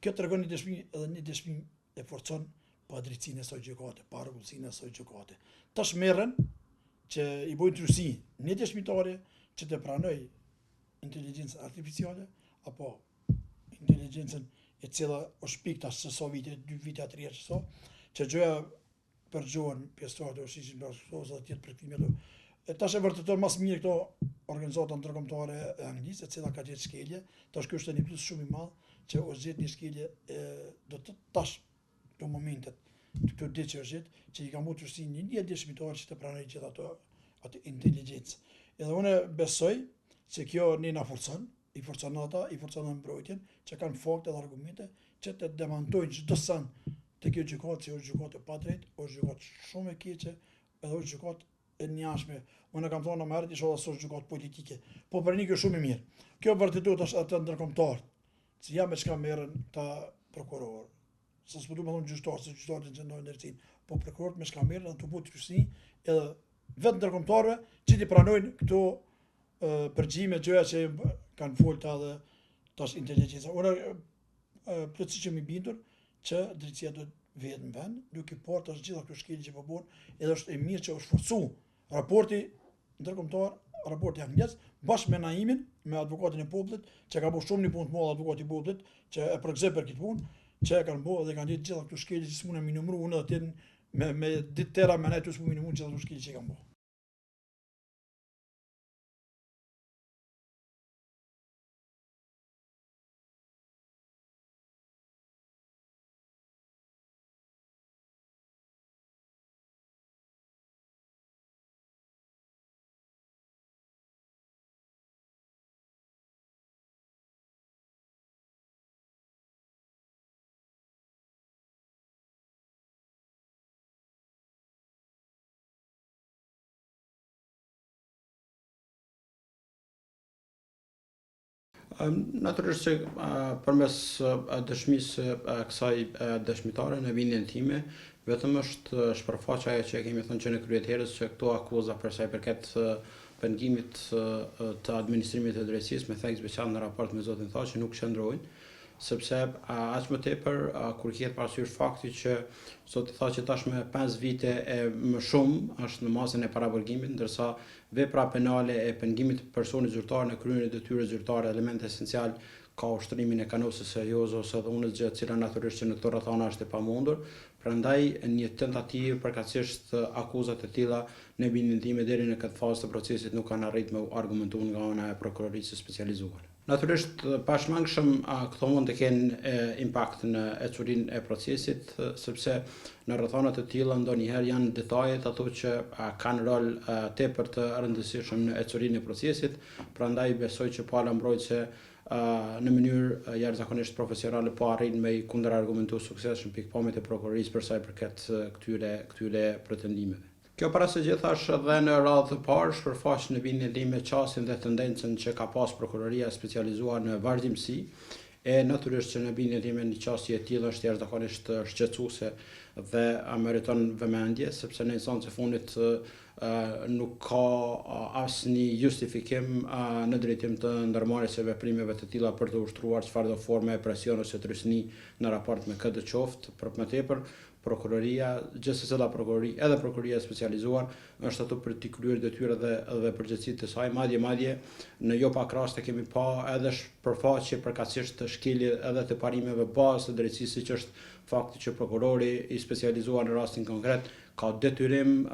Kjo tregon një dëshmi edhe një dëshmi e forcon pa drejtsinë e saj gjykate, pa rregullsinë e saj gjykate. Tash merren që i bojnë trysi një dëshmitare që të pranoj inteligjencën artificiale apo inteligjencën e cila është pikta se sa vite, 2 vite, 3 vite, so, që gjëja për gjuhën pjesëtare të ushishin për sosë dhe tjetë për këtime. Tash e vërteton mas mirë këto organizata ndërkombëtare e Anglisë, e cila ka gjetë shkelje, tash kjo është një plus shumë i madh që është gjetë një shkelje do të tash në momentet këto ditë që është gjetë, që i ka bërë trysi një dëshmitar që të pranojë gjithë atë inteligjencë. Edhe unë besoj se kjo ne na forcon, i forcon ata, i forcon mbrojtjen, që kanë fakte dhe argumente që të demantojnë çdo san të kjo gjykatë, që është gjykatë e padrejtë, është gjykatë shumë e keqe, edhe është gjykatë e njashme. Unë kam thonë më herët inshallah s'është gjykatë politike, po për një kjo shumë e mirë. Kjo vërtetot është atë ndërkombëtar, që ja me çka merren ta prokurorë. Se s'po duhet të them gjyqtar, se gjyqtarët që ndajnë drejtsinë, po prokurorët me çka merren ato bëjnë trysi edhe vetë ndërkombëtarëve që ti pranojnë këto përgjime gjëja që kanë folta edhe tash inteligjenca. Unë plotësisht jam i bindur që drejtësia do të vjet në vend, duke parë tash gjitha këto shkelje që po bëhen, edhe është e mirë që është forcu raporti ndërkombëtar, raporti anglez, bashkë me Naimin, me advokatin e popullit, që ka bërë shumë një punë të madhe advokati i popullit, që e përgjigjë për këtë punë, që e kanë bërë dhe kanë ditë gjitha këto shkelje që s'mundem mi numëru, unë edhe me ditë tëra me nejtë s'mundem mi numëru gjitha këto shkelje që kanë bërë. Natyrisht që përmes dëshmisë kësaj dëshmitare në bindjen time, vetëm është shpërfaqja ajo që kemi thënë që në krye të herës që këto akuza për sa i përket pengimit të administrimit të drejtësisë me thekë special në raport me zotin Thaçi nuk qëndrojnë, sepse aq më tepër kur kihet parasysh fakti që zoti Thaçi tash me 5 vite e më shumë është në masën e paraburgimit, ndërsa vepra penale e pengimit të personit zyrtar në kryen e detyrës zyrtare element esencial ka ushtrimin e kanosës serioze ose edhe unës gjë e cila natyrisht që në këto rrethana është e pamundur. Prandaj një tentativë përkatësisht akuzat e tilla në bindjen time deri në këtë fazë të procesit nuk kanë arritur me argumentuar nga ana e prokurorisë specializuar. Natyrisht pashmangshëm këto mund të kenë impakt në ecurinë e procesit, sepse në rrethana të tilla ndonjëherë janë detajet ato që kanë rol tepër të rëndësishëm në ecurinë e procesit, prandaj besoj që pala mbrojtëse në mënyrë jashtëzakonisht profesionale po arrin me kundërargumentu suksesshëm pikpamjet e prokurorisë për sa i përket këtyre pretendimeve. Kjo para se gjithash edhe në radhë të parë shpërfaq në bindjen time qasjen dhe tendencën që ka pas prokuroria specializuar në vazhdimsi, e natyrisht që në bindjen time një qasje e tillë është jashtëzakonisht shqetësuese dhe meriton vëmendje, sepse në instancën e fundit nuk ka asnjë justifikim në drejtim të ndërmarrjes së veprimeve të tilla për të ushtruar çfarëdo forme presioni ose trysni në raport me këtë qoftë, për më tepër prokuroria, gjithsesi prokurori, edhe prokuroria specializuar është ato për të kryer detyrat dhe përgjegjësitë të saj, madje në jo pak raste kemi pa edhe shpërfaqje përkatësisht të shkelje edhe të parimeve bazë të drejtësisë, siç është fakti që prokurori i specializuar në rastin konkret ka detyrim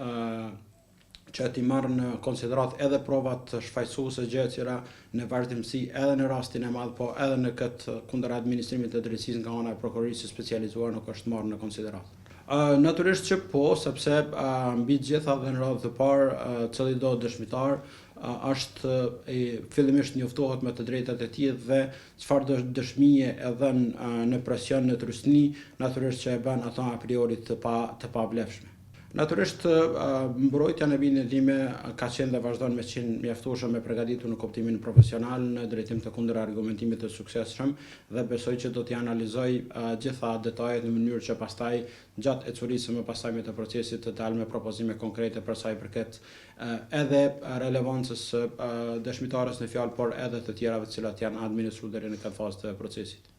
që ti marrë në konsiderat edhe provat shfaqësuese gjë e cila në vazhdimsi edhe në rastin e madh, po edhe në këtë kundër administrimit të drejtësisë nga ana e prokurorisë specializuar nuk është marrë në konsiderat. Natyrisht që po, sepse mbi të gjitha dhe në radhë të parë cili do dëshmitar është fillimisht njoftohet me të drejtat e tij dhe çfarëdo dëshmie e dhën në presion në trysni, natyrisht që e bën ato a priori të pavlefshme. Natyrisht mbrojtja në bindjen time ka qenë dhe vazhdon me qenë mjaftueshëm me përgatitur në kuptimin profesional në drejtim të kundërargumentimit të suksesshëm dhe besoj që do t'i analizoj gjitha detajet në mënyrë që pastaj gjatë ecurisë më pastaj me të procesit të dalë me propozime konkrete për sa i përket edhe relevancës dëshmitarës në fjalë, por edhe të tjerave të cilat janë administruar deri në këtë fazë të procesit.